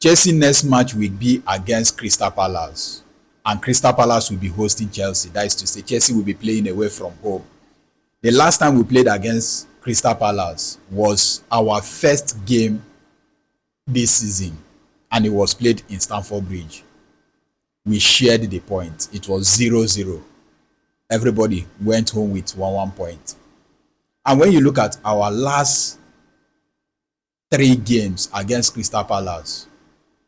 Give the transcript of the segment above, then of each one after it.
Chelsea next match will be against Crystal Palace, and Crystal Palace will be hosting Chelsea. That is to say, Chelsea will be playing away from home. The last time we played against Crystal Palace was our first game this season, and it was played in Stamford Bridge. We shared the point. It was 0-0. Everybody went home with 1 point. And when you look at our last 3 games against Crystal Palace,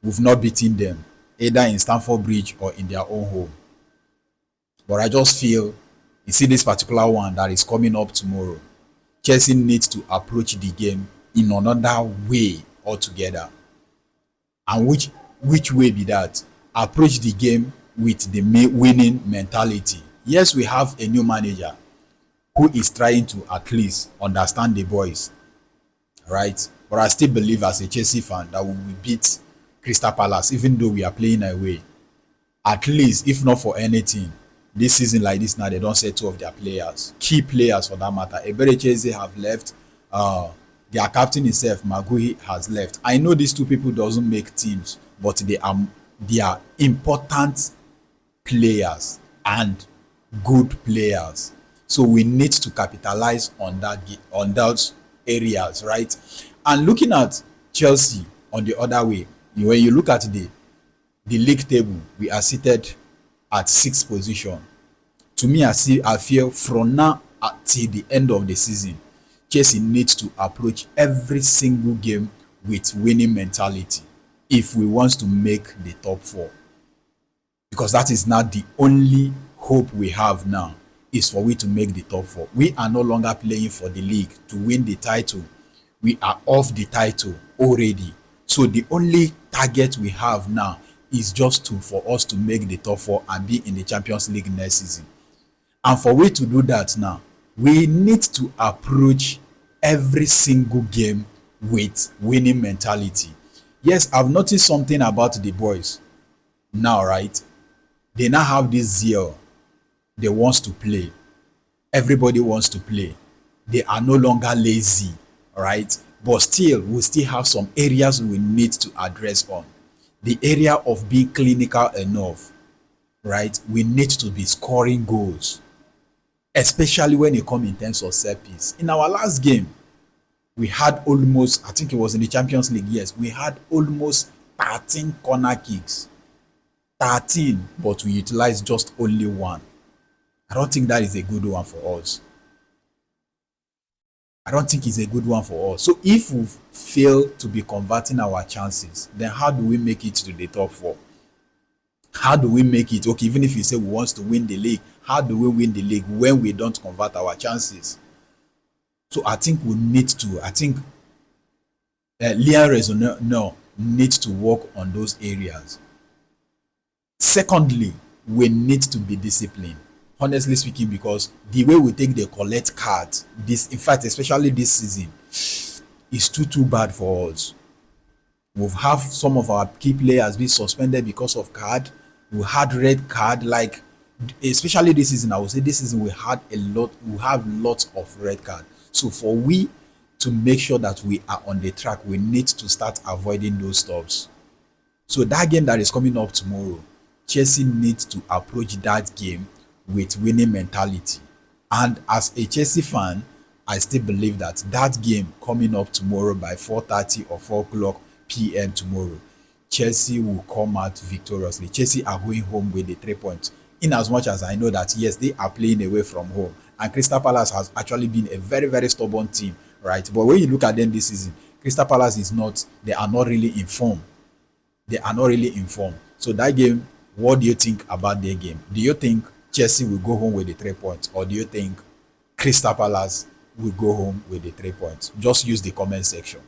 we've not beaten them either in Stamford Bridge or in their own home. But I just feel, you see this particular one that is coming up tomorrow, Chelsea needs to approach the game in another way altogether. And which way be that? Approach the game with the winning mentality. Yes, we have a new manager who is trying to at least understand the boys, right? But I still believe as a Chelsea fan that we will beat Crystal Palace even though we are playing away. At least, if not for anything, this season like this now, they don't say 2 of their players, key players for that matter. Eberechi have left. Their captain himself, Maguhi, has left. I know these 2 people doesn't make teams, but they are important players and good players. So we need to capitalize on those areas, right? And looking at Chelsea on the other way, when you look at the league table, we are seated at 6th position. To me, I feel from now till the end of the season, Chelsea needs to approach every single game with winning mentality if we want to make the top 4. Because that is not the only hope we have now, is for we to make the top 4. We are no longer playing for the league to win the title. We are off the title already. So the only target we have now is just for us to make the top 4 and be in the Champions League next season. And for we to do that now, we need to approach every single game with winning mentality. Yes, I've noticed something about the boys now, right? They now have this zeal. They want to play. Everybody wants to play. They are no longer lazy, right? But still, we still have some areas we need to address on. The area of being clinical enough, right? We need to be scoring goals, especially when it comes in terms of set piece. In our last game, we had almost, I think it was in the Champions League, yes, we had almost 13 corner kicks. 13, but we utilized just only 1. I don't think that is a good one for us. I don't think it's a good one for us. So if we fail to be converting our chances, then how do we make it to the top 4? How do we make it? Okay, even if you say we want to win the league, how do we win the league when we don't convert our chances? So I think we need to, Liam Rezonor needs to work on those areas. Secondly, we need to be disciplined. Honestly speaking, because the way we take the collect cards, in fact, especially this season, is too bad for us. We've had some of our key players be suspended because of card. We had red card, like especially this season. I would say this season we have lots of red card. So for we to make sure that we are on the track, we need to start avoiding those stops. So that game that is coming up tomorrow, Chelsea needs to approach that game with winning mentality. And as a Chelsea fan, I still believe that game coming up tomorrow by 4:30 or 4 o'clock p.m. tomorrow, Chelsea will come out victoriously. Chelsea are going home with the 3 points. In as much as I know that, yes, they are playing away from home. And Crystal Palace has actually been a very, very stubborn team, right? But when you look at them this season, Crystal Palace they are not really informed. They are not really informed. So that game, what do you think about their game? Do you think Chelsea will go home with the 3 points, or do you think Crystal Palace will go home with the 3 points? Just use the comment section.